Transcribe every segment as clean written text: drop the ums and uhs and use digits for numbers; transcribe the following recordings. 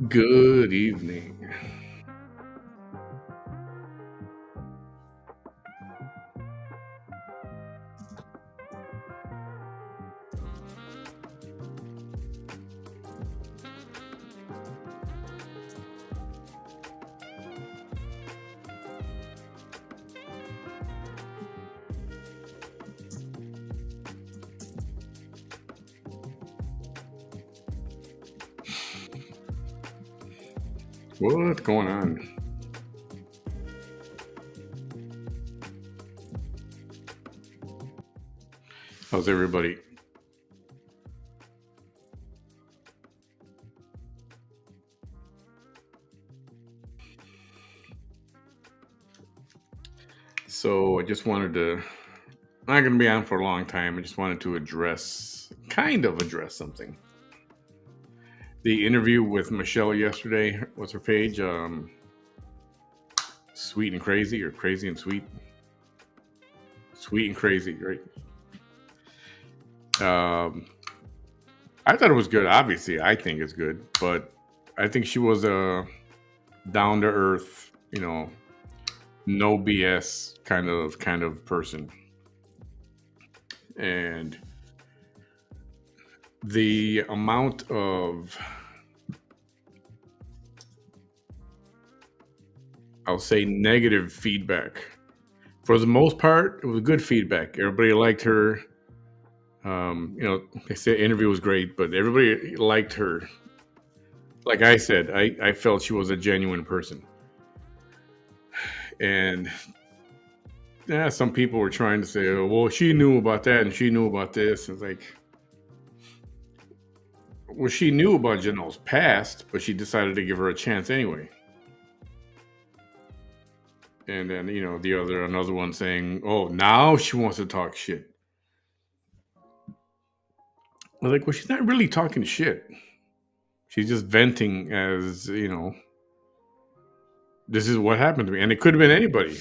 Good evening. What's going on? How's everybody? So I just wanted to, I'm not going to be on for a long time. I just wanted to kind of address something. The interview with Michelle yesterday, what's her page? Sweet and Crazy or Crazy and Sweet? Sweet and Crazy, right? Um, I thought it was good. Obviously, I think it's good, but I think she was a down to earth, no BS kind of person. And the amount of, I'll say, negative feedback, for the most part, it was good feedback. Everybody liked her. They said the interview was great, but everybody liked her. Like I said, I felt she was a genuine person. And yeah, some people were trying to say, oh, well, she knew about that and she knew about this. It's like, well, she knew about Janelle's past, but she decided to give her a chance anyway. And then, another one saying, oh, now she wants to talk shit. I was like, well, she's not really talking shit. She's just venting as, this is what happened to me. And it could have been anybody.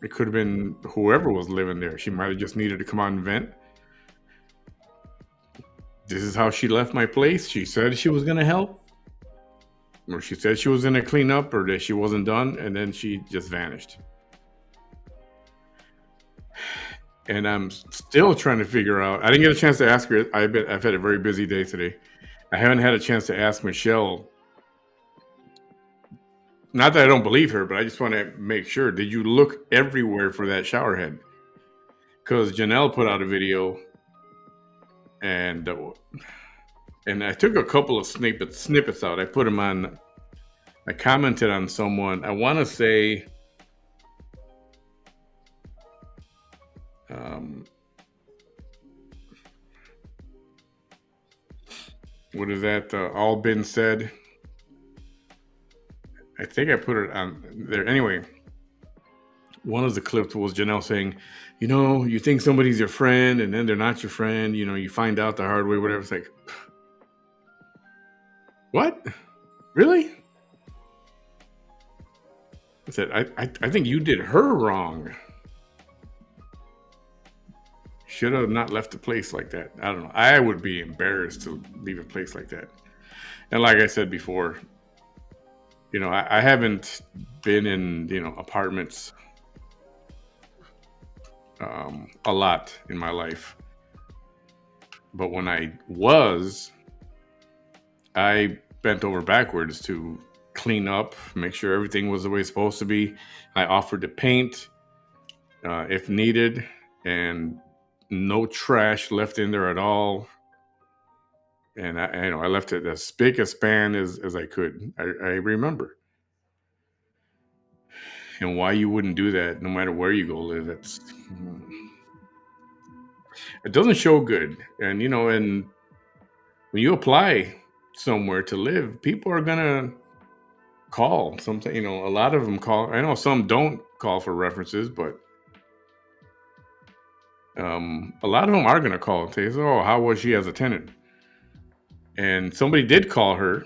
It could have been whoever was living there. She might have just needed to come out and vent. This is how she left my place. She said she was going to help, or she said she was going to clean up, or that she wasn't done, and then she just vanished. And I'm still trying to figure out. I didn't get a chance to ask her. I've had a very busy day today. I haven't had a chance to ask Michelle. Not that I don't believe her, but I just want to make sure. Did you look everywhere for that shower head? Because Janelle put out a video, and I took a couple of snippets out. I put them on. I commented on someone. I want to say, what is that? All been said. I think I put it on there. Anyway, one of the clips was Janelle saying, you think somebody's your friend and then they're not your friend. You find out the hard way, whatever. It's like, what? Really? I said, I think you did her wrong. Should have not left a place like that. I don't know. I would be embarrassed to leave a place like that. And like I said before, I haven't been in, apartments a lot in my life. But when I was, I bent over backwards to clean up, make sure everything was the way it's supposed to be. I offered to paint if needed, and no trash left in there at all. And I left it as spick as span as I could. I remember. And why you wouldn't do that, no matter where you go live, it doesn't show good. And and when you apply somewhere to live, people are gonna call. Sometimes, a lot of them call. I know some don't call for references, but a lot of them are gonna call and say, "Oh, how was she as a tenant?" And somebody did call her.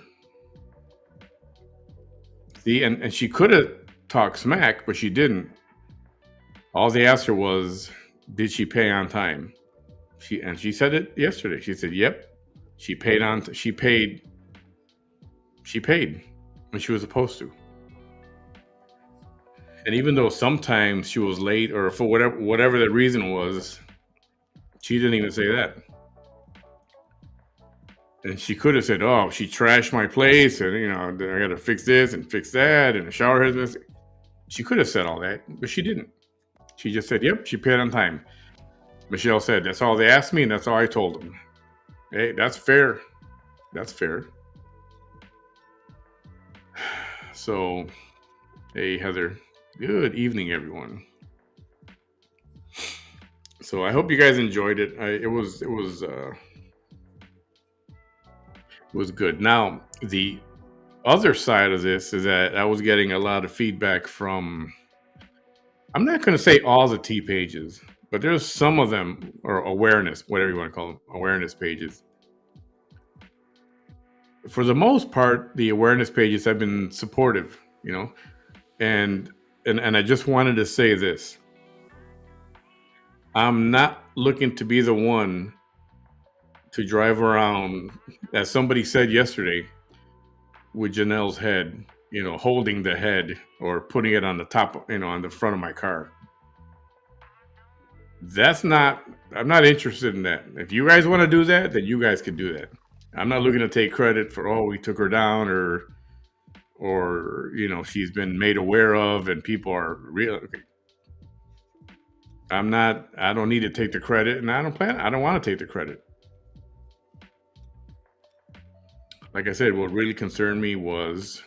See, and she could have talked smack, but she didn't. All they asked her was, "Did she pay on time?" She said it yesterday. She said, "Yep, she paid on. She paid she paid when she was supposed to. And even though sometimes she was late or for whatever the reason was, she didn't even say that. And she could have said, "Oh, she trashed my place, and I got to fix this and fix that, and the shower has this." She could have said all that, but she didn't. She just said, "Yep, she paid on time." Michelle said, "That's all they asked me, and that's all I told them." Hey, that's fair. That's fair. So, hey, Heather. Good evening, everyone. So I hope you guys enjoyed it. It was good. Now the other side of this is that I was getting a lot of feedback from. I'm not going to say all the T pages, but there's some of them, or awareness, whatever you want to call them, awareness pages. For the most part, the awareness pages have been supportive, and I just wanted to say this. I'm not looking to be the one to drive around, as somebody said yesterday, with Janelle's head, holding the head or putting it on the top, on the front of my car. I'm not interested in that. If you guys want to do that, then you guys can do that. I'm not looking to take credit for, we took her down or she's been made aware of and people are real. Okay. I don't need to take the credit, and I don't want to take the credit. Like I said, what really concerned me was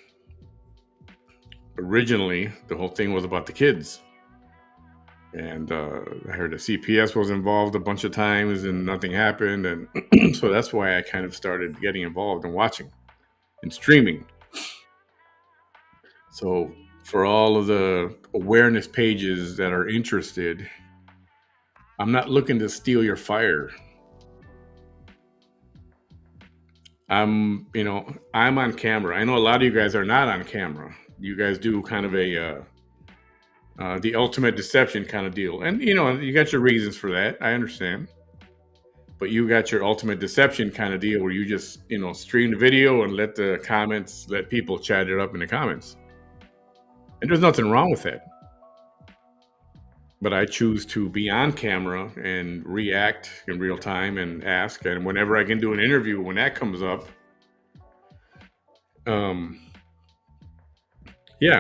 originally the whole thing was about the kids. And I heard the CPS was involved a bunch of times and nothing happened. And so that's why I kind of started getting involved and watching and streaming. So for all of the awareness pages that are interested, I'm not looking to steal your fire. I'm on camera. I know a lot of you guys are not on camera. You guys do kind of the ultimate deception kind of deal. And, you got your reasons for that. I understand. But you got your ultimate deception kind of deal where you just, stream the video and let people chat it up in the comments. And there's nothing wrong with that. But I choose to be on camera and react in real time and ask. And whenever I can do an interview, when that comes up, yeah,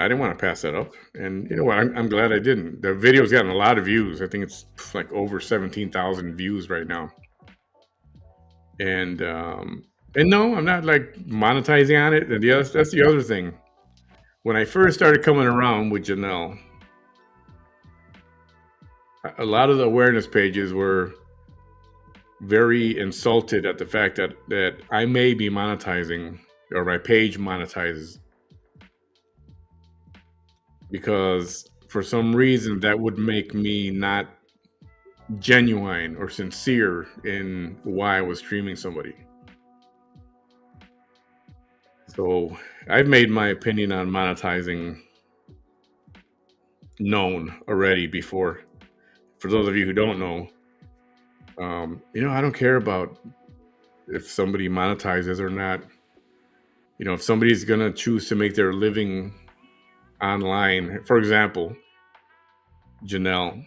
I didn't want to pass that up. And you know what? I'm glad I didn't. The video's gotten a lot of views. I think it's like over 17,000 views right now. And no, I'm not like monetizing on it. And that's the other thing. When I first started coming around with Janelle, a lot of the awareness pages were very insulted at the fact that I may be monetizing or my page monetizes, because for some reason that would make me not genuine or sincere in why I was streaming somebody. So I've made my opinion on monetizing known already before. For those of you who don't know, I don't care about if somebody monetizes or not. If somebody's going to choose to make their living online, for example, Janelle,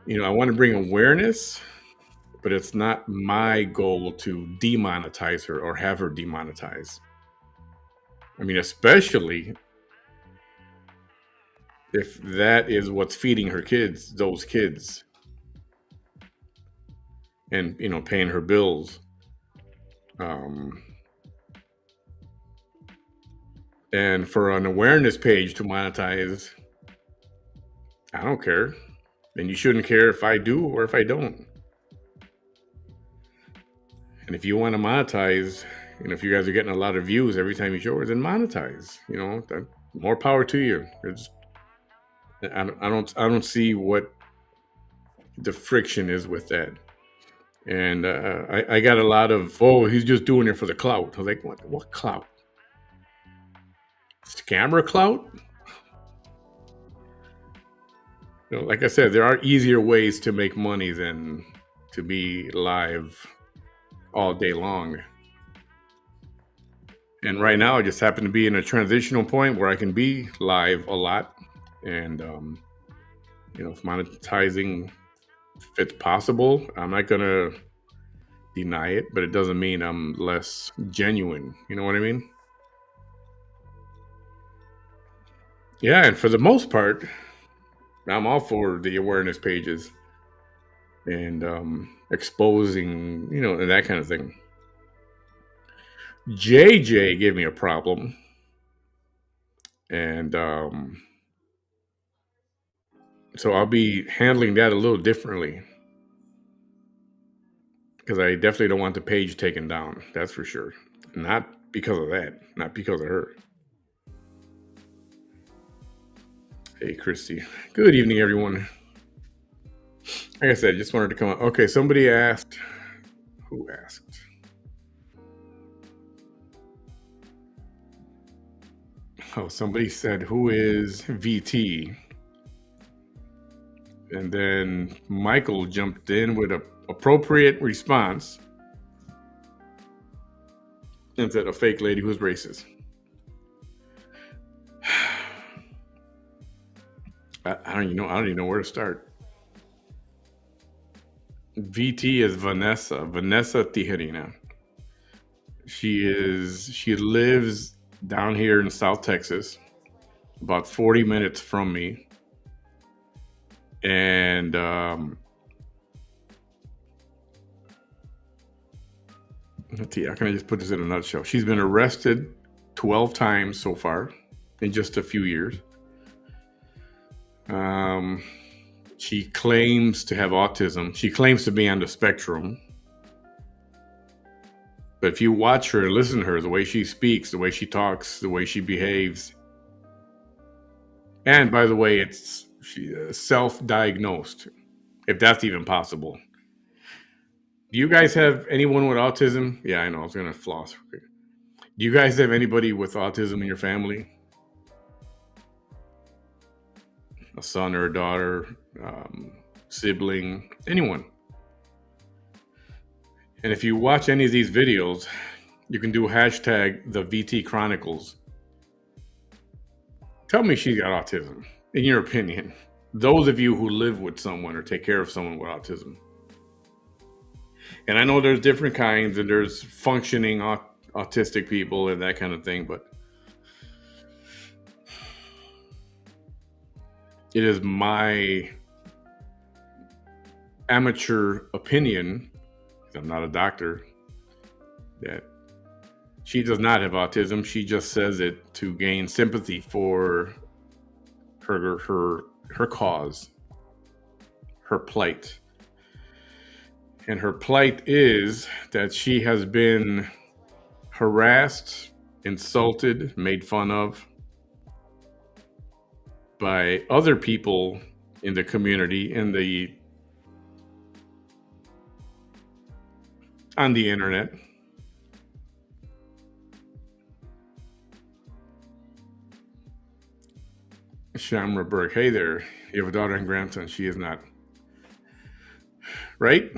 I want to bring awareness, but it's not my goal to demonetize her or have her demonetized. I mean, especially if that is what's feeding her kids, those kids, and, paying her bills. And for an awareness page to monetize, I don't care. And you shouldn't care if I do or if I don't. And if you want to monetize, if you guys are getting a lot of views every time you show it, then monetize. More power to you. I don't see what the friction is with that. And I got a lot of, he's just doing it for the clout. I was like, what clout? Scammer clout? Like I said, there are easier ways to make money than to be live all day long. And right now, I just happen to be in a transitional point where I can be live a lot, and if monetizing, if it's possible, I'm not gonna deny it, but it doesn't mean I'm less genuine. You know what I mean? Yeah, and for the most part, I'm all for the awareness pages and exposing, and that kind of thing. JJ gave me a problem, and so I'll be handling that a little differently because I definitely don't want the page taken down. That's for sure. Not because of that, not because of her. Hey, Christy. Good evening, everyone. Like I said, just wanted to come up. Okay, somebody asked. Who asked? Oh, somebody said, who is VT? And then Michael jumped in with an appropriate response and said, a fake lady who's racist. I don't even know where to start. VT is Vanessa Tijerina. She lives down here in South Texas, about 40 minutes from me. And let's see, how can I just put this in a nutshell? She's been arrested 12 times so far in just a few years. She claims to have autism. She claims to be on the spectrum. But if you watch her, listen to her, the way she speaks, the way she talks, the way she behaves. And by the way, she self-diagnosed, if that's even possible. Do you guys have anyone with autism? Yeah, I know. I was going to floss. Do you guys have anybody with autism in your family? A son or a daughter, sibling, anyone? And if you watch any of these videos, you can do hashtag the VT Chronicles. Tell me she's got autism, in your opinion. Those of you who live with someone or take care of someone with autism. And I know there's different kinds and there's functioning autistic people and that kind of thing, but it is my amateur opinion, because I'm not a doctor, that she does not have autism. She just says it to gain sympathy for her cause, her plight. And her plight is that she has been harassed, insulted, made fun of by other people in the community, on the internet. Shamra Burke, hey there. You have a daughter and grandson. She is not. Right?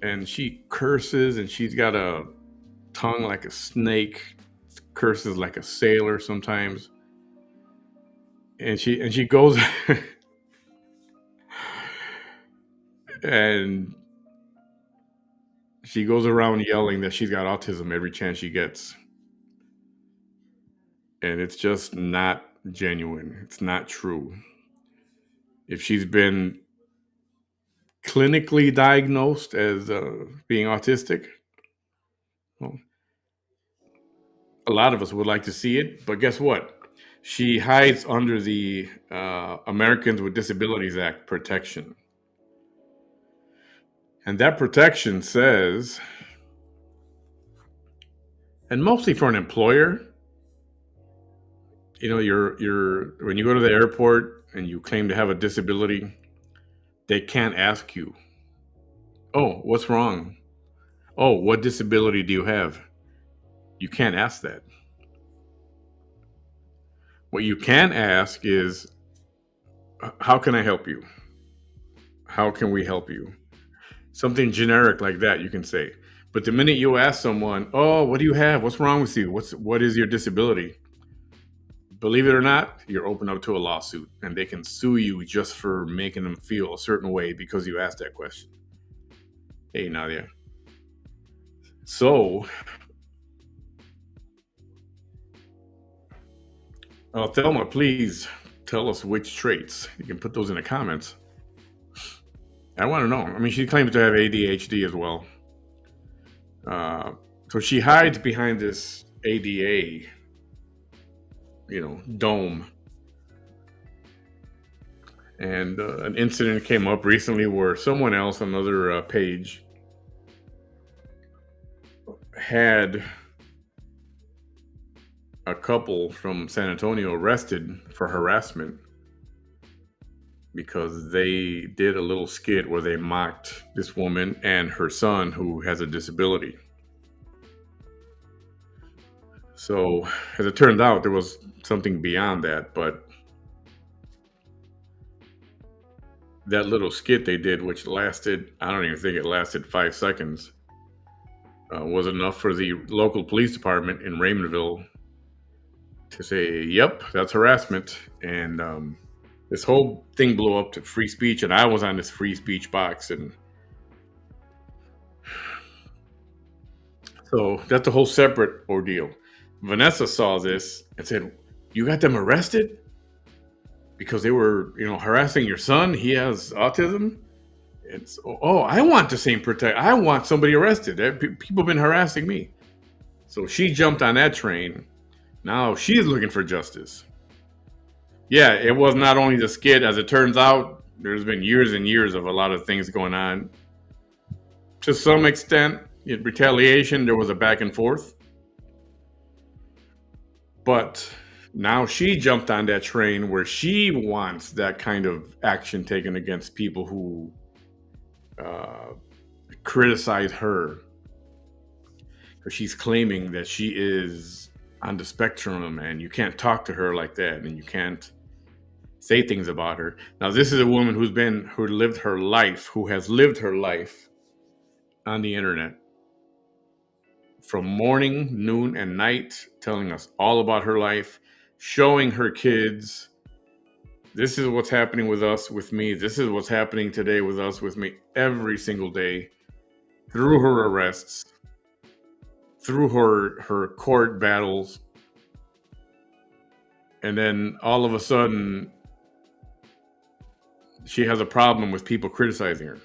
And she curses, and she's got a tongue like a snake, curses like a sailor sometimes. And she goes and she goes around yelling that she's got autism every chance she gets. And it's just not genuine. It's not true. If she's been clinically diagnosed as being autistic, well, a lot of us would like to see it, but guess what? She hides under the Americans with Disabilities Act protection. And that protection says, and mostly for an employer, you're when you go to the airport and you claim to have a disability, they can't ask you, "Oh, what's wrong? Oh, what disability do you have?" You can't ask that. What you can ask is, "How can I help you? How can we help you?" Something generic like that you can say. But the minute you ask someone, "Oh, what do you have? What's wrong with you? What is your disability?" Believe it or not, you're open up to a lawsuit, and they can sue you just for making them feel a certain way because you asked that question. Hey, Nadia. So, Thelma, please tell us which traits. You can put those in the comments. I want to know. I mean, she claims to have ADHD as well. So she hides behind this ADA, dome. And an incident came up recently where someone else, another page, had a couple from San Antonio arrested for harassment because they did a little skit where they mocked this woman and her son who has a disability. So, as it turned out, there was something beyond that, but that little skit they did, which lasted, I don't even think it lasted 5 seconds, was enough for the local police department in Raymondville to say, yep, that's harassment. And this whole thing blew up to free speech, and I was on this free speech box. And so that's a whole separate ordeal. Vanessa saw this and said, you got them arrested because they were, harassing your son? He has autism? It's, oh, I want the same protect. I want somebody arrested. People have been harassing me. So she jumped on that train. Now she's looking for justice. Yeah, it was not only the skit. As it turns out, there's been years and years of a lot of things going on. To some extent, in retaliation, there was a back and forth. But now she jumped on that train where she wants that kind of action taken against people who criticize her. Because she's claiming that she is on the spectrum and you can't talk to her like that and you can't say things about her. Now, this is a woman who has lived her life on the internet from morning, noon, and night, telling us all about her life, showing her kids, this is what's happening with us, with me. This is what's happening today with us, with me, every single day, through her arrests, through her court battles. And then all of a sudden, she has a problem with people criticizing her.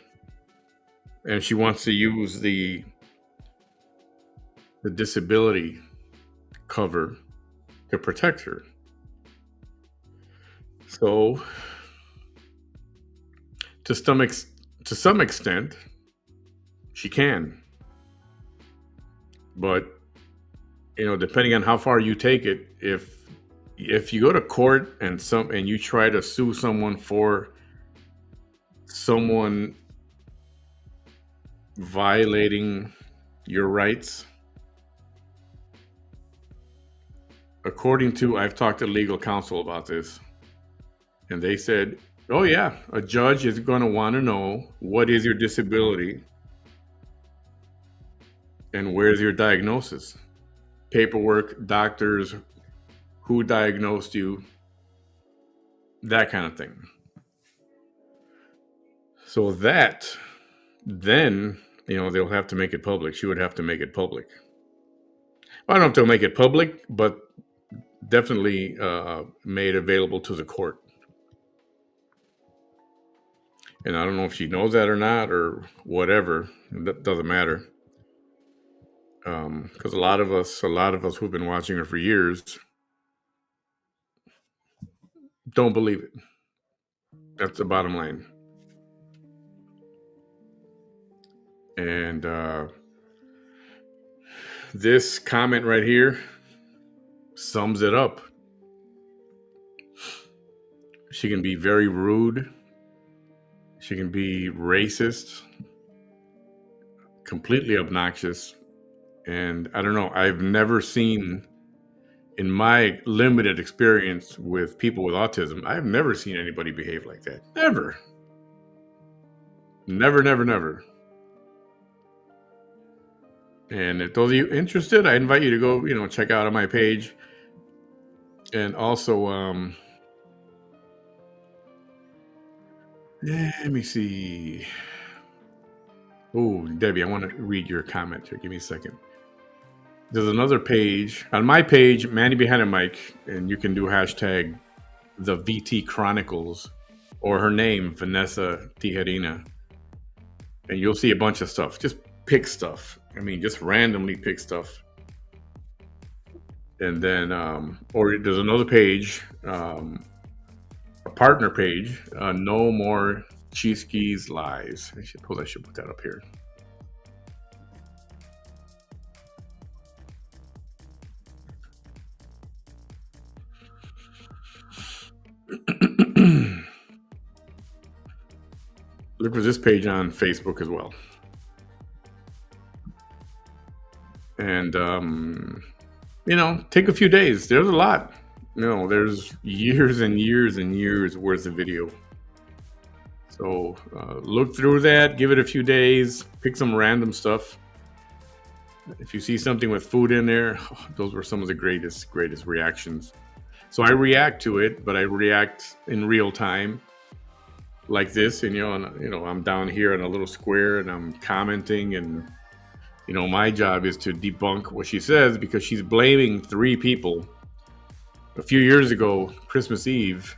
And she wants to use the disability cover to protect her. So, to some extent, she can. But, depending on how far you take it, if you go to court and you try to sue someone for someone violating your rights, I've talked to legal counsel about this, and they said, oh yeah, a judge is going to want to know what is your disability and where's your diagnosis, paperwork, doctors, who diagnosed you, that kind of thing. So that, then, they'll have to make it public. She would have to make it public. I don't know if they'll make it public, but definitely made available to the court. And I don't know if she knows that or not or whatever. That doesn't matter. Because a lot of us who've been watching her for years don't believe it. That's the bottom line. And this comment right here sums it up. She can be very rude. She can be racist, completely obnoxious. And I don't know, I've never seen, in my limited experience with people with autism, I've never seen anybody behave like that. Never. Never, never, never. And if those of you interested, I invite you to go, check out on my page. And also, let me see. Oh, Debbie, I want to read your comment here. Give me a second. There's another page on my page, Manny Behind the Mic, and you can do hashtag the VT Chronicles or her name, Vanessa Tijerina, and you'll see a bunch of stuff. Just pick stuff. I mean, just randomly pick stuff. And then, or there's another page, a partner page, No More Cheeskies Lies. I should put that up here. Look for this page on Facebook as well. And, take a few days. There's a lot. There's years and years and years worth of video. So look through that, give it a few days, pick some random stuff. If you see something with food in there, those were some of the greatest reactions. So I react to it, but I react in real time, like this. And I'm down here in a little square, and I'm commenting, and my job is to debunk what she says, because she's blaming 3 people. A few years ago, Christmas Eve,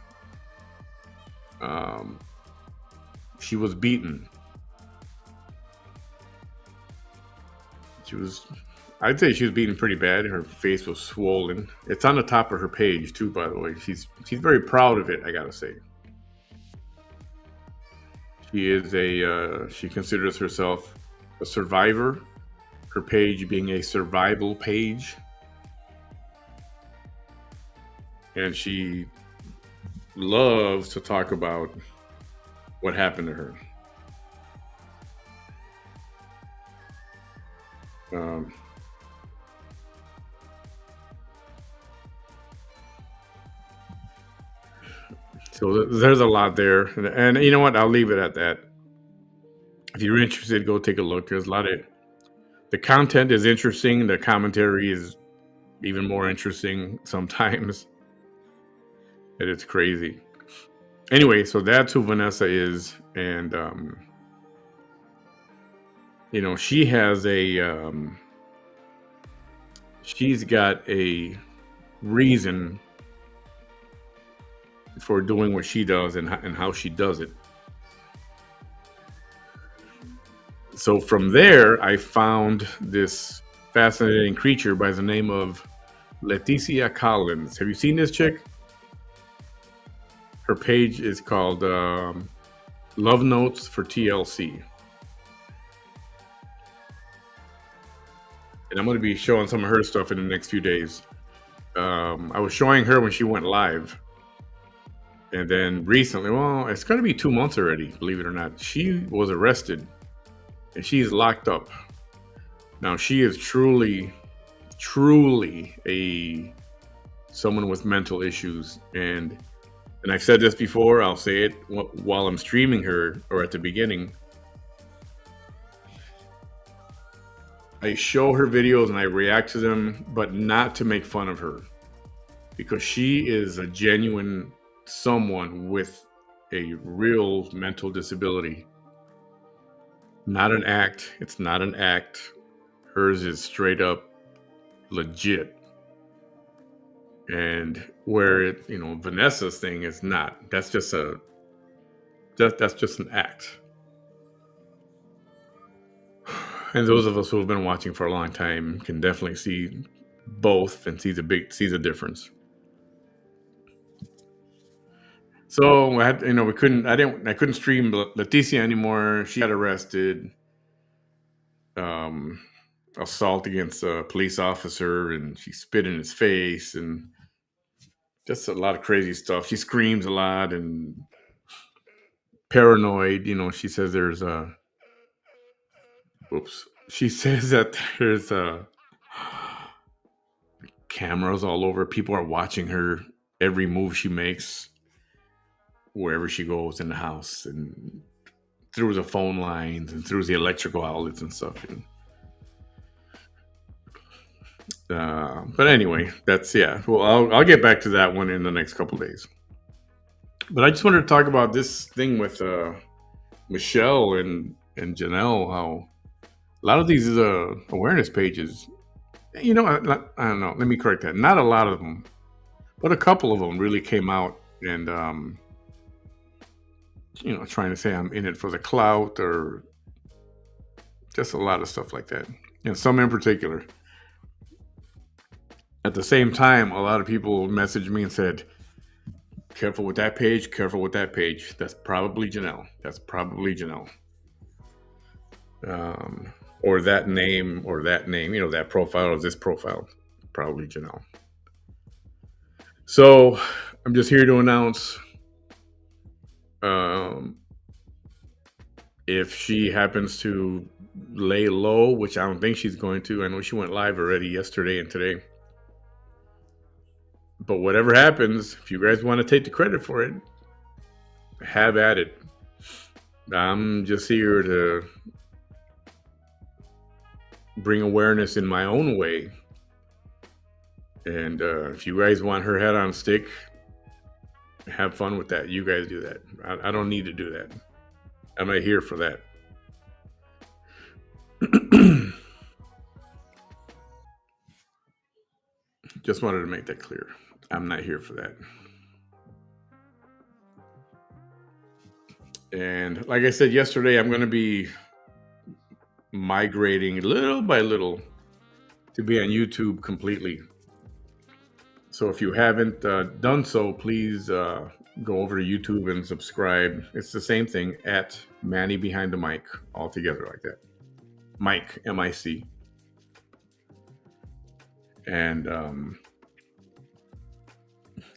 she was beaten. I'd say she was beaten pretty bad. Her face was swollen. It's on the top of her page too, by the way. She's very proud of it, I gotta say. She considers herself a survivor. Her page being a survival page. And she loves to talk about what happened to her. So there's a lot there, and you know what? I'll leave it at that. If you're interested, go take a look. There's a lot of the content is interesting. The commentary is even more interesting sometimes. And it's crazy. Anyway, so that's who Vanessa is, and she has she's got a reason for doing what she does and how she does it. So from there, I found this fascinating creature by the name of Leticia Collins. Have you seen this chick? Her page is called Love Notes for TLC. And I'm going to be showing some of her stuff in the next few days. I was showing her when she went live. And then recently, well, it's going to be 2 months already, believe it or not, she was arrested. And she's locked up. Now, she is truly someone with mental issues. And I've said this before, I'll say it while I'm streaming her, or at the beginning. I show her videos and I react to them, but not to make fun of her. Because she is a genuine someone with a real mental disability. Not an act. It's not an act. Hers is straight up legit. And where Vanessa's thing is not. That's just that's just an act. And those of us who have been watching for a long time can definitely see both and see the difference. So I couldn't stream Leticia anymore. She got arrested. Assault against a police officer, and she spit in his face, and just a lot of crazy stuff. She screams a lot and paranoid. She says there's She says that there's cameras all over. People are watching her every move she makes, wherever she goes in the house, and through the phone lines and through the electrical outlets and stuff. But anyway, that's yeah. Well, I'll get back to that one in the next couple days. But I just wanted to talk about this thing with Michelle and Janelle. How a lot of these awareness pages, I don't know. Let me correct that. Not a lot of them, but a couple of them really came out and trying to say I'm in it for the clout or just a lot of stuff like that. And some in particular. At the same time, a lot of people messaged me and said, "Careful with that page. Careful with that page. That's probably Janelle. That's probably Janelle." Um, or that name, or that name. That profile or this profile, probably Janelle. So I'm just here to announce, um, if she happens to lay low, which I don't think she's going to. I know she went live already yesterday and today. But whatever happens, if you guys want to take the credit for it, have at it. I'm just here to bring awareness in my own way. And if you guys want her head on a stick, have fun with that. You guys do that. I don't need to do that. I'm not here for that. Just wanted to make that clear. I'm not here for that. And like I said yesterday, I'm going to be migrating little by little to be on YouTube completely. So if you haven't done so, please go over to YouTube and subscribe. It's the same thing at Manny Behind the Mic, all together like that. Mike, M-I-C. And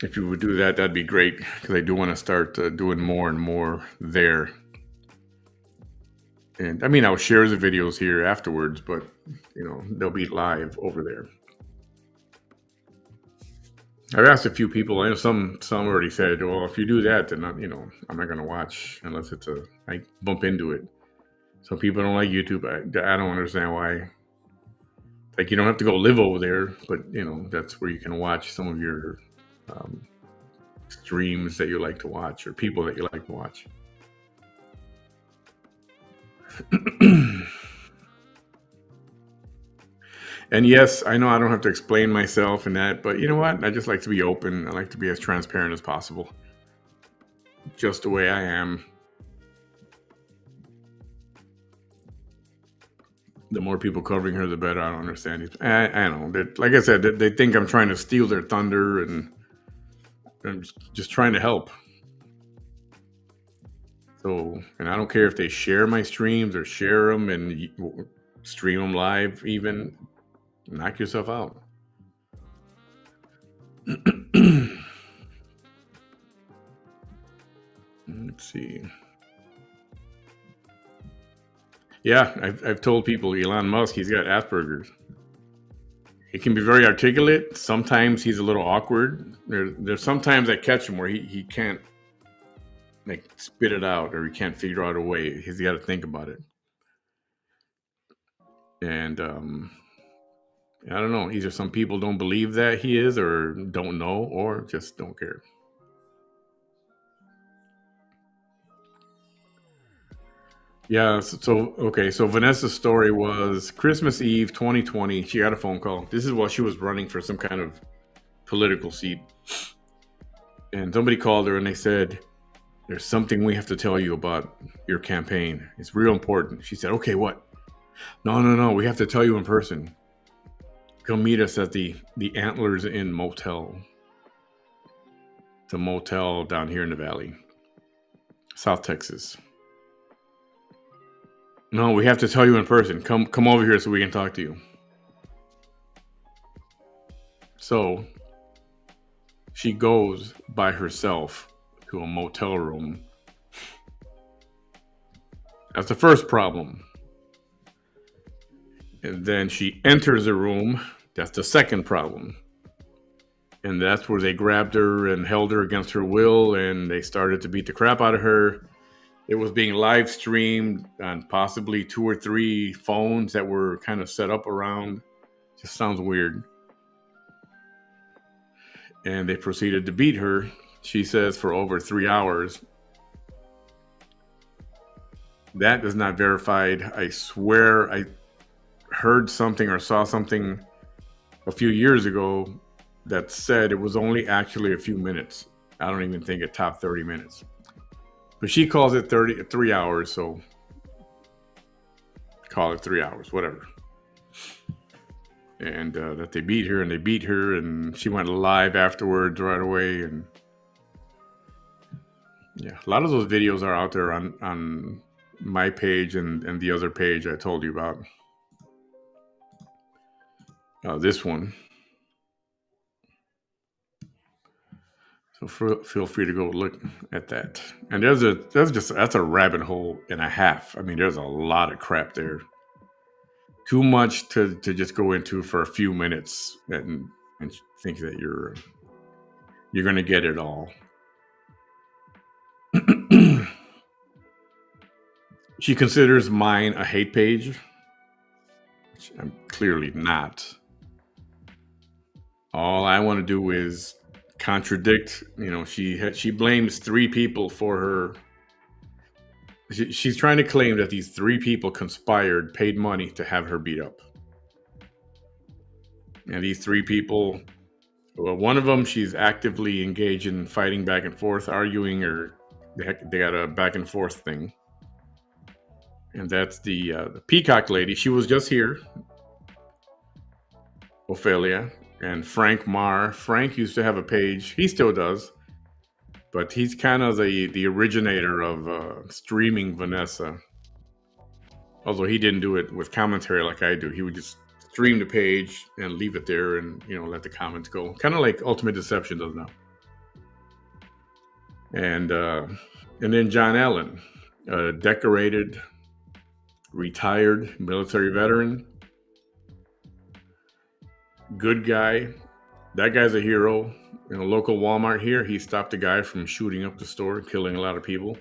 if you would do that, that'd be great, because I do want to start doing more and more there. And I mean, I'll share the videos here afterwards, but they'll be live over there. I've asked a few people. I know some already said, "Well, if you do that, then I'm not going to watch unless I bump into it." Some people don't like YouTube. I don't understand why. Like, you don't have to go live over there, but that's where you can watch some of your streams that you like to watch, or people that you like to watch. And yes, I know I don't have to explain myself and that, but you know what? I just like to be open. I like to be as transparent as possible, just the way I am. The more people covering her, the better. I don't understand. I know that, like I said, they think I'm trying to steal their thunder, and I'm just trying to help. So, and I don't care if they share my streams or share them and stream them live, even. Knock yourself out. Let's see. Yeah, I've told people Elon Musk, he's got Asperger's. He can be very articulate. Sometimes he's a little awkward. There's sometimes I catch him where he can't like spit it out, or he can't figure out a way. He's got to think about it. And I don't know. Either some people don't believe that he is, or don't know, or just don't care. Yeah. Okay. So Vanessa's story was Christmas Eve 2020. She got a phone call. This is while she was running for some kind of political seat. And somebody called her and they said, "There's something we have to tell you about your campaign. It's real important." She said, "Okay, what?" No. We have to tell you in person. Come meet us at the Antlers Inn Motel. It's a motel down here in the valley, South Texas. No, we have to tell you in person. Come over here so we can talk to you. So she goes by herself to a motel room. That's the first problem. And then she enters the room. That's the second problem. And that's where they grabbed her and held her against her will, and they started to beat the crap out of her. It was being live streamed on possibly 2 or 3 phones that were kind of set up around. Just sounds weird. and they proceeded to beat her. She says for over 3 hours. That is not verified. I swear I heard something or saw something a few years ago that said it was only actually a few minutes. I don't even think it topped 30 minutes. But she calls it 3 hours, so call it 3 hours, whatever. And that they beat her, and she went live afterwards right away. And yeah, a lot of those videos are out there on my page and the other page I told you about. This one. So feel free to go look at that. And that's a rabbit hole and a half. I mean, there's a lot of crap there. Too much to just go into for a few minutes and think that you're going to get it all. She considers mine a hate page, which I'm clearly not. All I want to do is contradict. She blames 3 people for her. She's trying to claim that these 3 people conspired, paid money to have her beat up. And these 3 people, well, one of them, she's actively engaged in fighting back and forth, arguing, or they got a back and forth thing. And that's the Peacock lady. She was just here, Ophelia. And Frank Marr. Frank used to have a page. He still does. But he's kind of the originator of streaming Vanessa. Although he didn't do it with commentary like I do. He would just stream the page and leave it there and, let the comments go. Kind of like Ultimate Deception does now. And then John Allen, a decorated, retired military veteran. Good guy. That guy's a hero. In a local Walmart here, he stopped a guy from shooting up the store, killing a lot of people.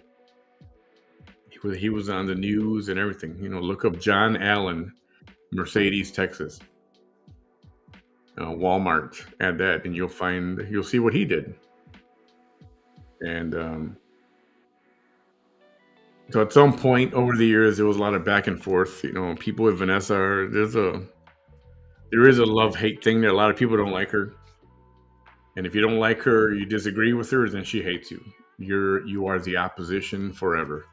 He was on the news and everything. Look up John Allen, Mercedes, Texas. Walmart, add that, and you'll see what he did. And so at some point over the years, there was a lot of back and forth. People with Vanessa, there is a love-hate thing there. A lot of people don't like her. And if you don't like her, you disagree with her, then she hates you. You are the opposition forever.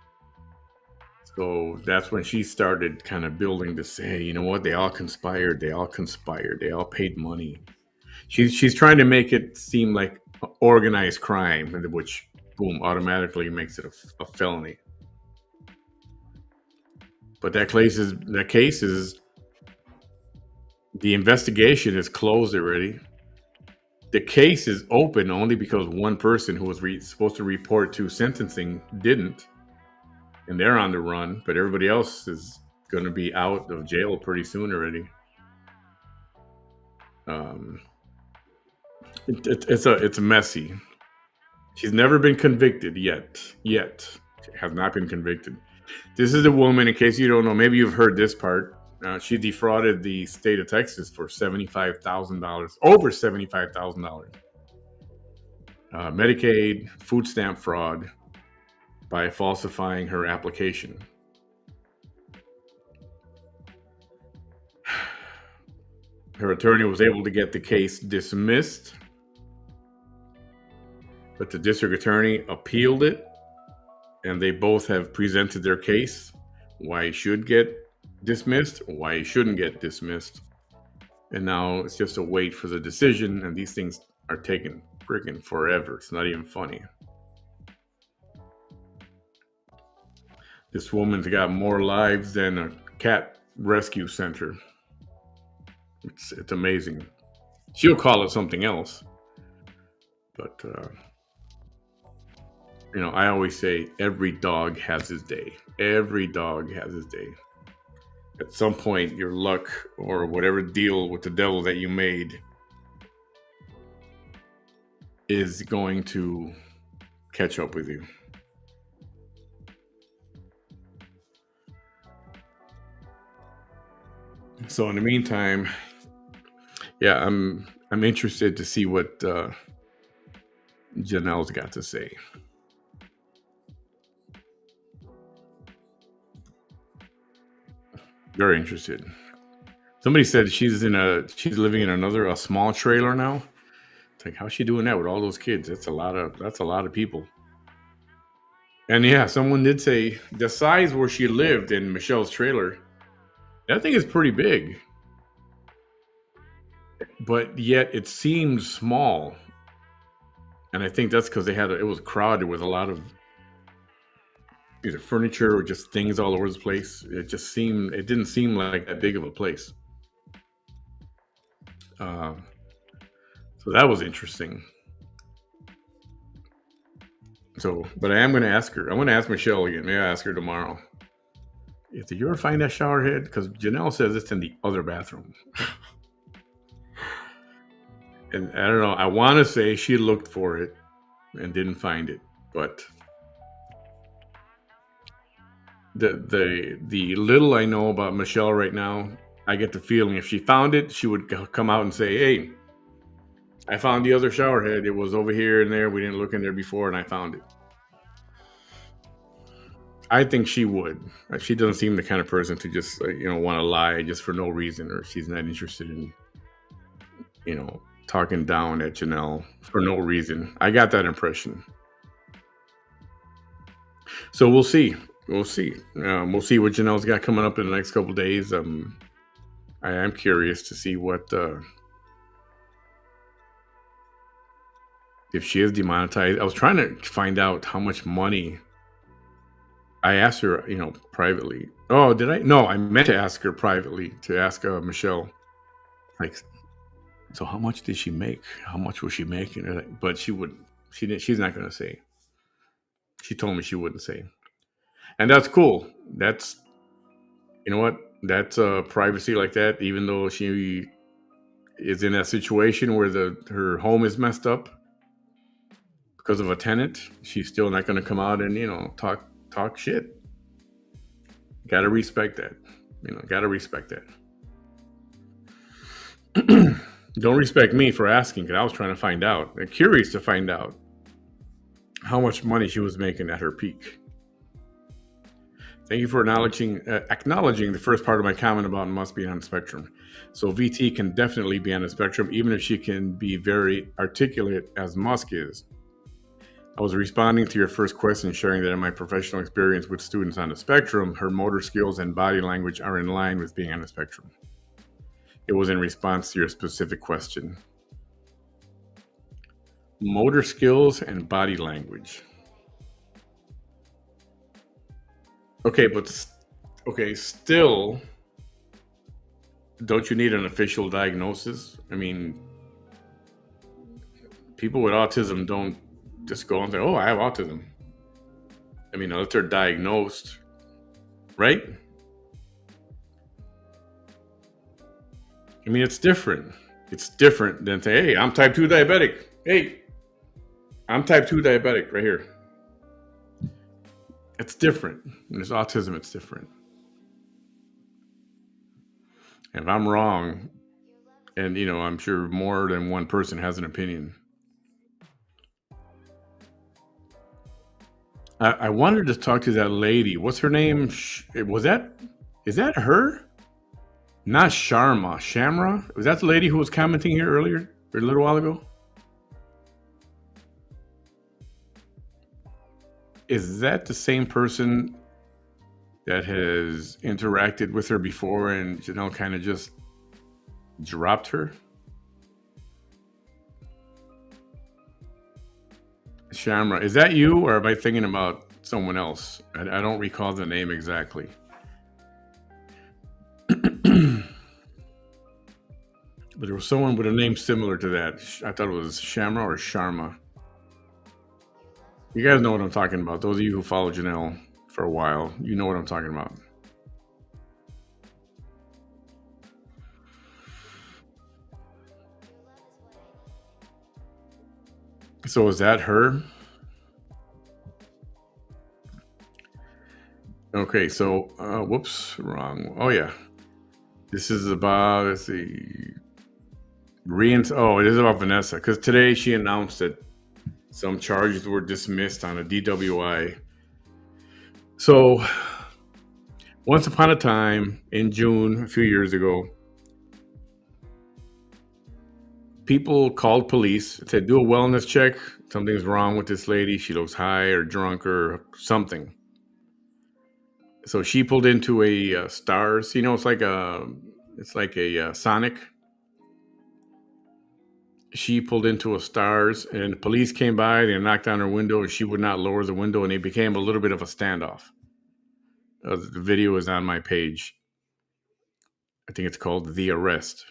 So that's when she started kind of building to say, you know what, they all conspired, they all paid money. She's trying to make it seem like organized crime, which, boom, automatically makes it a felony. But that case is the investigation is closed already. The case is open only because one person who was supposed to report to sentencing didn't, and they're on the run. But everybody else is going to be out of jail pretty soon already. It's messy. She's never been convicted yet. She has not been convicted. This is a woman, in case you don't know, maybe you've heard this part. She defrauded the state of Texas for $75,000, over $75,000. Medicaid, food stamp fraud by falsifying her application. Her attorney was able to get the case dismissed, but the district attorney appealed it, and they both have presented their case, why it should get dismissed, why it shouldn't get dismissed. And now it's just a wait for the decision, and these things are taking freaking forever. It's not even funny. This woman's got more lives than a cat rescue center. It's amazing. She'll call it something else. But, I always say every dog has his day. Every dog has his day. At some point, your luck or whatever deal with the devil that you made is going to catch up with you. So in the meantime, yeah, I'm interested to see what Janelle's got to say. Very interested. Somebody said she's living in a small trailer now. It's like, how's she doing that with all those kids? That's a lot of people. And yeah, someone did say the size where she lived in Michelle's trailer, that thing is pretty big, but yet it seems small. And I think that's because it was crowded with a lot of either furniture or just things all over the place. It didn't seem like that big of a place. Uh, so that was interesting. So, but I am going to ask her. I'm going to ask Michelle again. Maybe I ask her tomorrow. Did you ever find that shower head? Because Janelle says it's in the other bathroom. And I don't know. I want to say she looked for it and didn't find it, but the little I know about Michelle right now, I get the feeling if she found it, she would come out and say, "Hey, I found the other shower head. It was over here and there. We didn't look in there before, and I found it." I think she would. She doesn't seem the kind of person to just want to lie just for no reason, or she's not interested in talking down at Janelle for no reason. I got that impression. So we'll see. We'll see. We'll see what Janelle's got coming up in the next couple of days. I am curious to see what if she is demonetized. I was trying to find out how much money. I asked her, privately. Oh, did I? No, I meant to ask her privately. To ask Michelle, like, so how much did she make? How much was she making? But she wouldn't. She didn't. She's not going to say. She told me she wouldn't say, and that's cool. That's what. That's privacy like that. Even though she is in a situation where her home is messed up because of a tenant, she's still not going to come out and talk shit. Gotta respect that. Gotta respect that. Don't respect me for asking, because I was trying to find out. I'm curious to find out how much money she was making at her peak. Thank you for acknowledging the first part of my comment about must be on the spectrum. So VT can definitely be on the spectrum, even if she can be very articulate as Musk is. I was responding to your first question, sharing that in my professional experience with students on the spectrum, her motor skills and body language are in line with being on the spectrum. It was in response to your specific question. Motor skills and body language. Okay, still, don't you need an official diagnosis? I mean, people with autism don't just go and say, "Oh, I have autism." I mean, unless they're diagnosed, right? I mean, it's different. It's different than say, "Hey, I'm type 2 diabetic." Hey, I'm type 2 diabetic right here. It's different. When there's autism, it's different. And if I'm wrong, and I'm sure more than one person has an opinion. I wanted to talk to that lady. What's her name? Is that her? Not Sharma. Shamra? Was that the lady who was commenting here earlier, or a little while ago? Is that the same person that has interacted with her before and Janelle kind of just dropped her? Shamra, is that you, or am I thinking about someone else? I don't recall the name exactly. But there was someone with a name similar to that. I thought it was Shamra or Sharma. You guys know what I'm talking about. Those of you who follow Janelle for a while, you know what I'm talking about. So is that her? Okay, so whoops, wrong. Oh yeah, this is about, let's see, it is about Vanessa, because today she announced that Some charges were dismissed on a DWI. So, once upon a time in June, a few years ago, people called police, said, do a wellness check. Something's wrong with this lady. She looks high or drunk or something. So she pulled into a Stars. It's like a Sonic. She pulled into a Stars, and the police came by. They knocked on her window, and she would not lower the window, and it became a little bit of a standoff. The video is on my page. I think it's called The Arrest.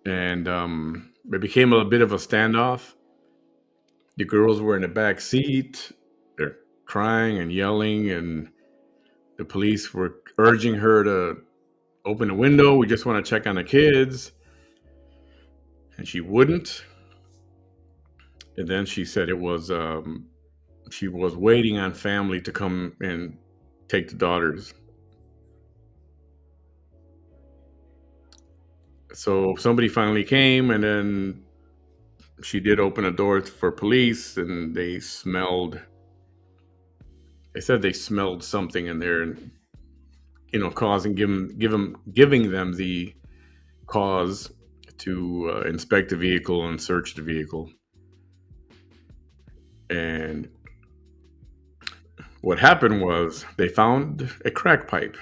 And it became a bit of a standoff. The girls were in the back seat. They're crying and yelling, and the police were urging her to open the window. We just want to check on the kids. And she wouldn't. And then she said it was she was waiting on family to come and take the daughters. So somebody finally came, and then she did open a door for police, and they said they smelled something in there, and giving them the cause to inspect the vehicle and search the vehicle. And what happened was they found a crack pipe.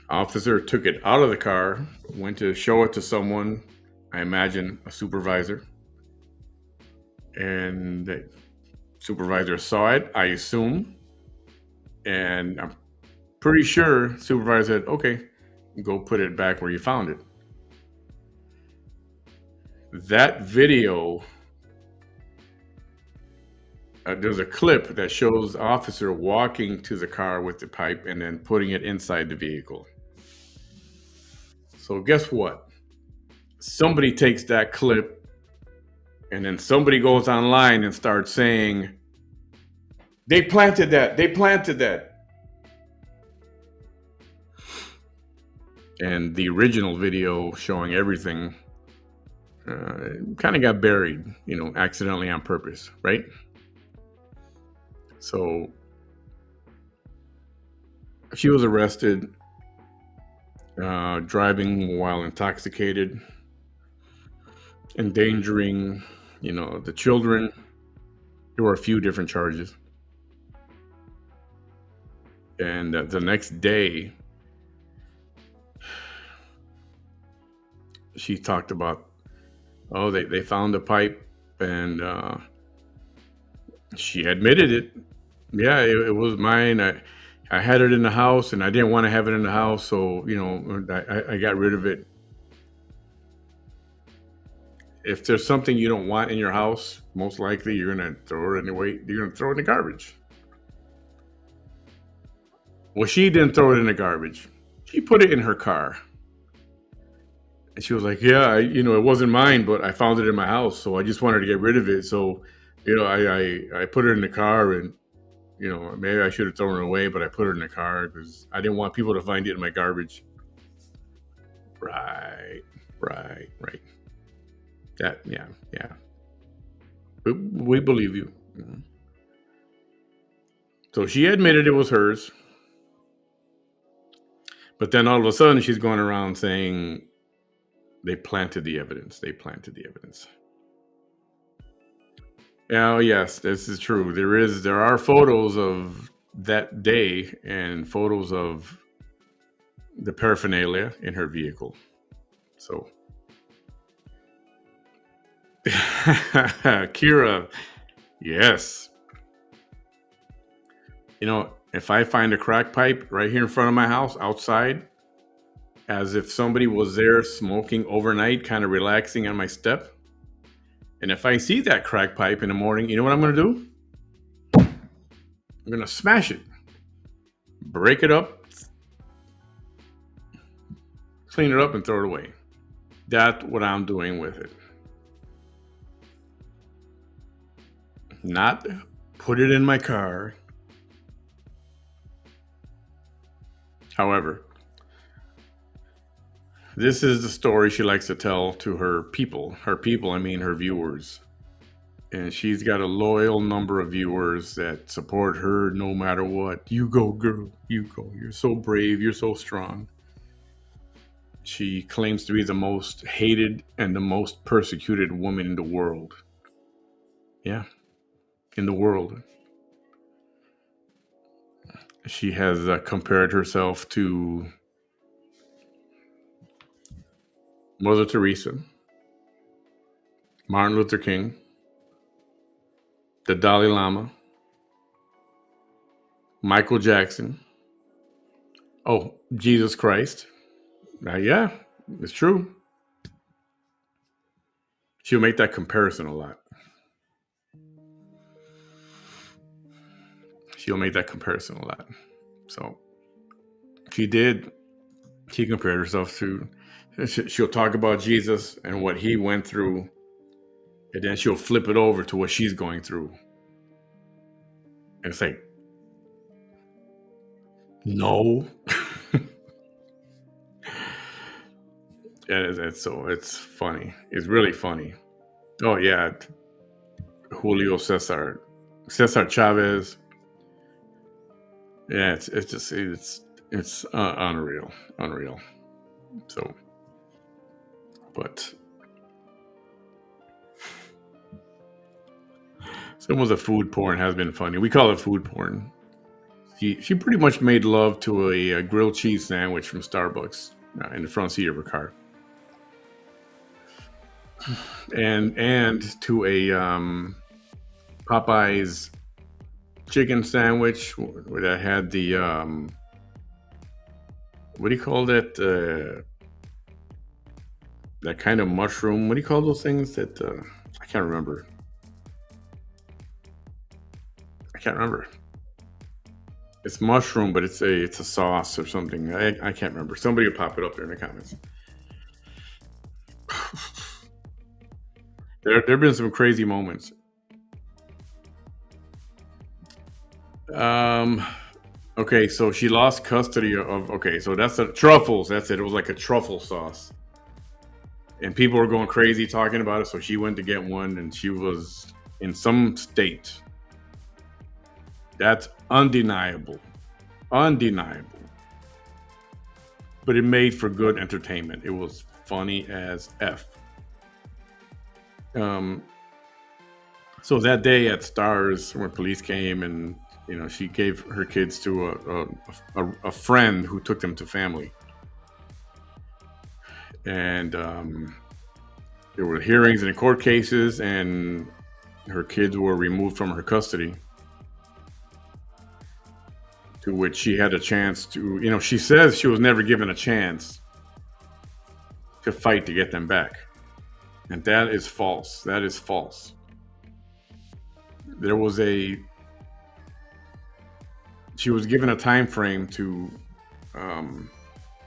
Officer took it out of the car, went to show it to someone, I imagine a supervisor. And the supervisor saw it, I assume. And I'm pretty sure supervisor said, okay, go put it back where you found it. That video, there's a clip that shows the officer walking to the car with the pipe and then putting it inside the vehicle. So guess what? Somebody takes that clip, and then somebody goes online and starts saying, they planted that. And the original video showing everything kind of got buried, accidentally on purpose, right? So she was arrested, driving while intoxicated, endangering, the children. There were a few different charges. And the next day, she talked about, they found the pipe, and she admitted it. Yeah, it was mine. I had it in the house, and I didn't want to have it in the house, so I got rid of it. If there's something you don't want in your house, most likely you're gonna throw it away. You're gonna throw it in the garbage. Well, she didn't throw it in the garbage. She put it in her car. And she was like, yeah, it wasn't mine, but I found it in my house, so I just wanted to get rid of it. So, I put it in the car, and, maybe I should have thrown it away, but I put it in the car because I didn't want people to find it in my garbage. Right. Yeah. We believe you. So she admitted it was hers. But then all of a sudden she's going around saying they planted the evidence. Oh, yes, this is true. There are photos of that day and photos of the paraphernalia in her vehicle. So Kira, yes. If I find a crack pipe right here in front of my house outside, as if somebody was there smoking overnight, kind of relaxing on my step, and if I see that crack pipe in the morning, you know what I'm going to do? I'm going to smash it, break it up, clean it up, and throw it away. That's what I'm doing with it. Not put it in my car. However, This is the story she likes to tell to her people. Her people, I mean her viewers. And she's got a loyal number of viewers that support her no matter what. You go, girl. You go. You're so brave. You're so strong. She claims to be the most hated and the most persecuted woman in the world. Yeah, in the world. She has compared herself to Mother Teresa, Martin Luther King, the Dalai Lama, Michael Jackson. Oh, Jesus Christ. Yeah, it's true. She'll make that comparison a lot. She'll make that comparison a lot. So she did. She compared herself to. She'll talk about Jesus and what he went through, and then she'll flip it over to what she's going through, and say, "No." It's funny. It's really funny. Oh yeah, Julio Cesar Chavez. Yeah, it's just unreal, unreal. So, but some of the food porn has been funny. We call it food porn. She pretty much made love to a grilled cheese sandwich from Starbucks in the front seat of her car, and to a Popeyes chicken sandwich where that had the what do you call that? That kind of mushroom. What do you call those things? That I can't remember. I can't remember. It's mushroom, but it's a sauce or something. I can't remember. Somebody will pop it up there in the comments. There've been some crazy moments. Um. Okay, so she lost custody of. Okay, so that's the truffles. That's it. It was like a truffle sauce, and people were going crazy talking about it. So she went to get one, and she was in some state. That's undeniable, undeniable. But it made for good entertainment. It was funny as f. Um, so that day at Stars, when police came and she gave her kids to a friend who took them to family, and there were hearings and court cases, and her kids were removed from her custody. To which she had a chance to, she says she was never given a chance to fight to get them back. And that is false. That is false. There was she was given a time frame to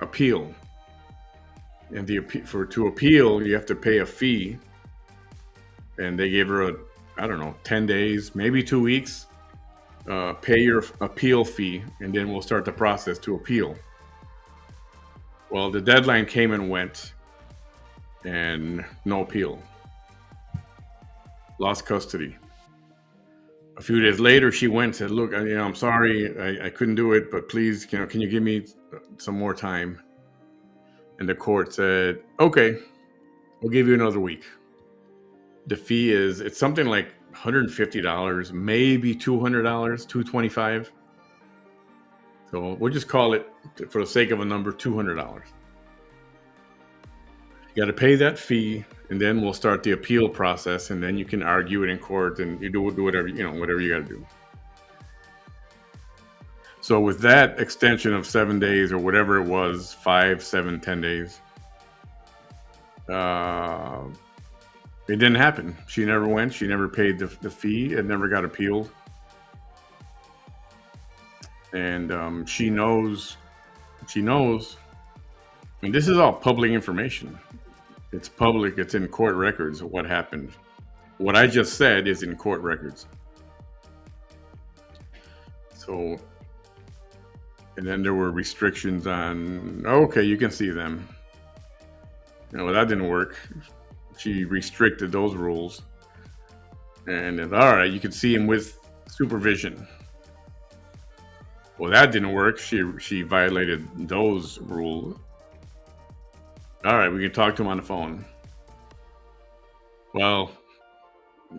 appeal. And to appeal, you have to pay a fee. And they gave her I don't know, 10 days, maybe 2 weeks. Pay your appeal fee, and then we'll start the process to appeal. Well, the deadline came and went, and no appeal. Lost custody. A few days later, she went and said, "Look, I'm sorry, I couldn't do it, but please, can you give me some more time?" And the court said, "Okay, we'll give you another week." The fee it's something like $150, maybe $200, $225. So we'll just call it, for the sake of a number, $200. You got to pay that fee, and then we'll start the appeal process, and then you can argue it in court, and you do whatever whatever you got to do. So with that extension of 7 days or whatever it was, 5, 7, 10 days, it didn't happen. She never went. She never paid the fee. It never got appealed. And she knows. And this is all public information. It's public. It's in court records of what happened. What I just said is in court records. So, and then there were restrictions on, okay, you can see them. Well, that didn't work. She restricted those rules, and then, all right, you can see him with supervision. Well, that didn't work. She violated those rules. All right, we can talk to him on the phone. Well,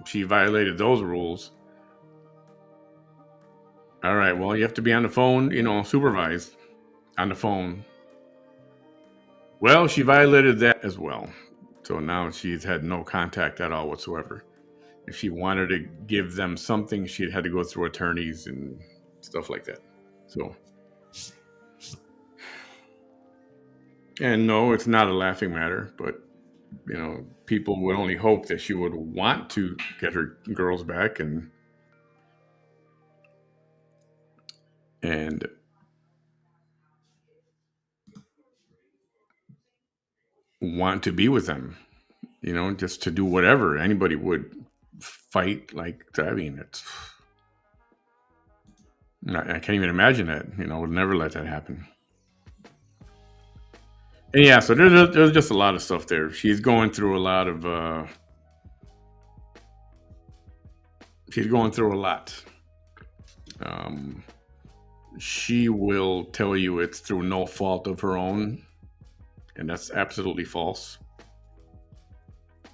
she violated those rules. All right, well, you have to be on the phone, supervised on the phone. Well, she violated that as well. So now she's had no contact at all whatsoever. If she wanted to give them something, she'd had to go through attorneys and stuff like that. So, and no, it's not a laughing matter, but people would only hope that she would want to get her girls back and want to be with them, just to do whatever. Anybody would fight like that. I mean, I can't even imagine that. Would never let that happen. And yeah, so there's just a lot of stuff there. She's going through a lot of. She's going through a lot. She will tell you it's through no fault of her own, and that's absolutely false.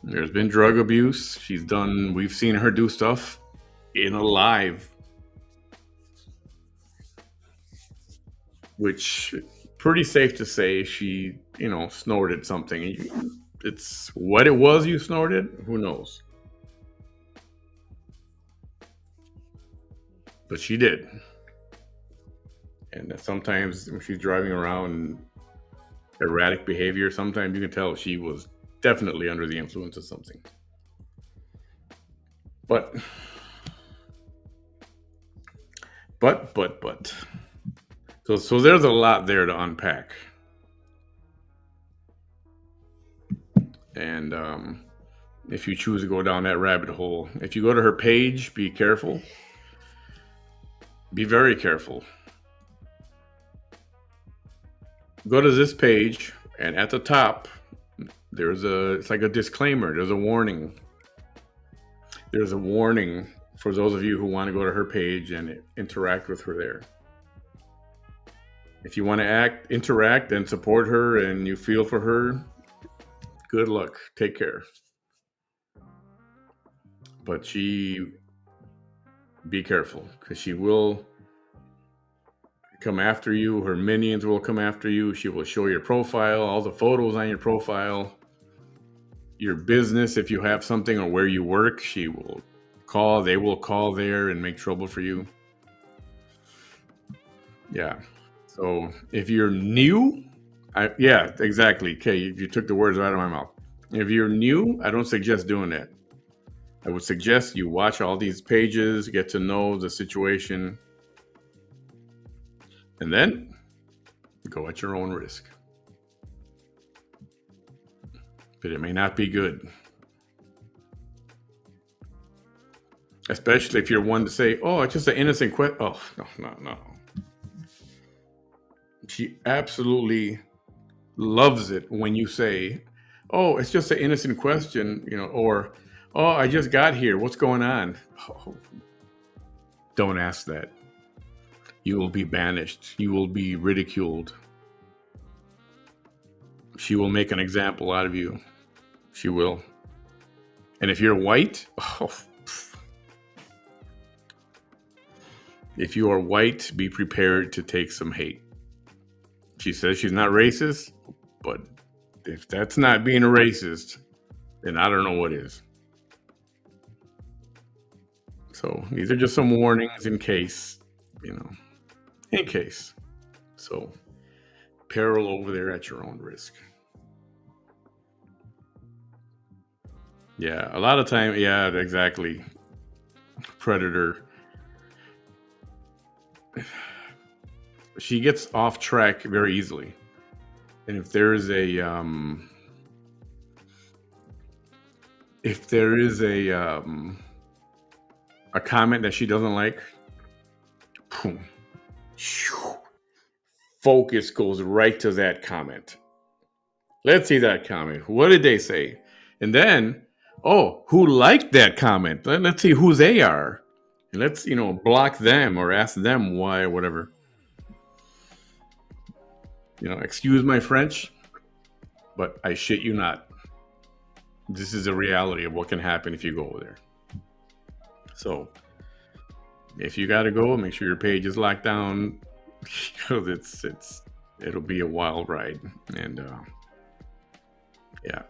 There's been drug abuse. We've seen her do stuff in a live, which pretty safe to say she, snorted something. It's what it was you snorted. Who knows? But she did. And sometimes when she's driving around, erratic behavior, sometimes you can tell she was definitely under the influence of something. But. So there's a lot there to unpack. And if you choose to go down that rabbit hole, if you go to her page, be careful. Be very careful. Go to this page, and at the top, it's like a disclaimer. There's a warning. There's a warning for those of you who want to go to her page and interact with her there. If you want to interact and support her and you feel for her, good luck. Take care. But be careful, because she will come after you. Her minions will come after you. She will show your profile, all the photos on your profile, your business if you have something, or where you work. They will call there and make trouble for you. Yeah. So if you're new, yeah, exactly. Okay, you took the words out of my mouth. If you're new, I don't suggest doing that. I would suggest you watch all these pages, get to know the situation, and then go at your own risk. But it may not be good. Especially if you're one to say, oh, it's just an innocent question. Oh, no. She absolutely loves it when you say, oh, it's just an innocent question, or, oh, I just got here. What's going on? Oh, don't ask that. You will be banished. You will be ridiculed. She will make an example out of you. She will. And if you're white, if you are white, be prepared to take some hate. She says she's not racist, but if that's not being a racist, then I don't know what is. So these are just some warnings in case, in case. So peril over there at your own risk. Yeah, a lot of time. Yeah, exactly. Predator. She gets off track very easily. And if there is a comment that she doesn't like, boom, focus goes right to that comment. Let's see that comment. What did they say? And then, oh, who liked that comment? Let's see whose they are. And let's, block them or ask them why or whatever. Excuse my French, but I shit you not. This is a reality of what can happen if you go over there. So, if you got to go, make sure your page is locked down because it'll be a wild ride. And yeah.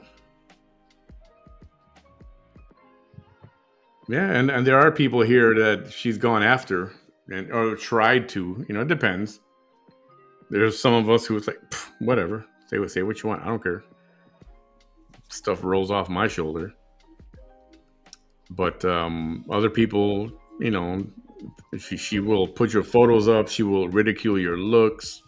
Yeah, and there are people here that she's gone after or tried to. It depends. There's some of us who was like, whatever, say what you want. I don't care. Stuff rolls off my shoulder. But other people, she will put your photos up. She will ridicule your looks,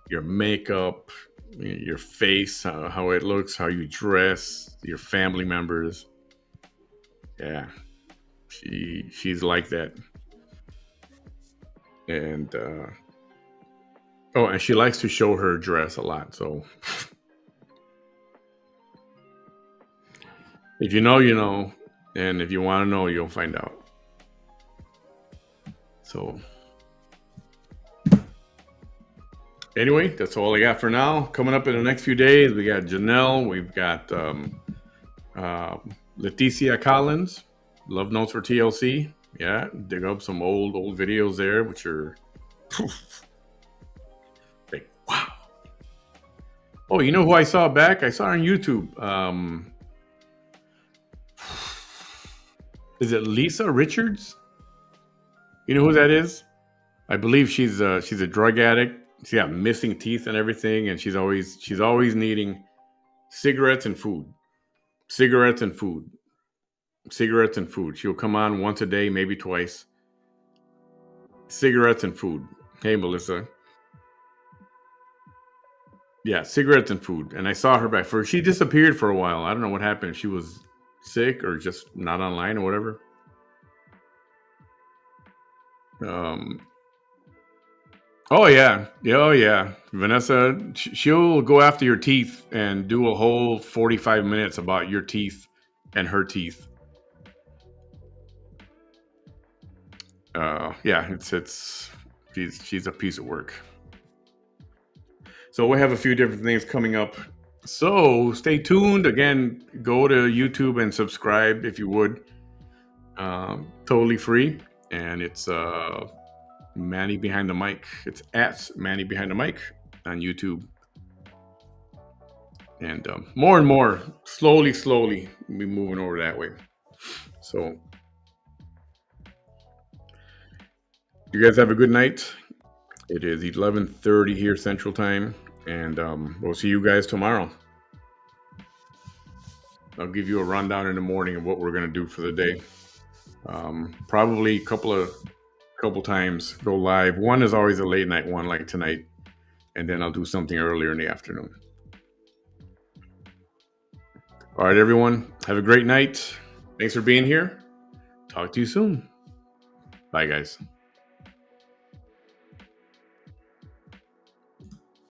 your makeup, your face, how it looks, how you dress, your family members. Yeah, she's like that. And and she likes to show her dress a lot. So if you know, you know, and if you want to know, you'll find out. So anyway, that's all I got for now. Coming up in the next few days, we got Janelle, we've got Leticia Collins, Love Notes for TLC. Yeah, dig up some old videos there, which are like, wow. Oh, you know who I saw back? I saw her on YouTube. Is it Lisa Richards? You know who that is? I believe she's a drug addict. She got missing teeth and everything, and she's always needing cigarettes and food. Cigarettes and food. Cigarettes and food. She'll come on once a day, maybe twice. Cigarettes and food. Hey, Melissa. Yeah, cigarettes and food. And I saw her back first. She disappeared for a while. I don't know what happened. She was sick or just not online or whatever. Oh yeah, Vanessa, she'll go after your teeth and do a whole 45 minutes about your teeth and her teeth. Yeah, she's a piece of work. So we have a few different things coming up. So stay tuned. Again, go to YouTube and subscribe if you would. Totally free, and it's Manny Behind the Mic. It's at Manny Behind the Mic on YouTube. And more and more, slowly, we'll be moving over that way. So you guys have a good night. It is 11:30 here Central Time, and we'll see you guys tomorrow. I'll give you a rundown in the morning of what we're going to do for the day. Probably a couple times go live. One is always a late night one, like tonight, and then I'll do something earlier in the afternoon. All right, everyone, have a great night. Thanks for being here. Talk to you soon. Bye, guys.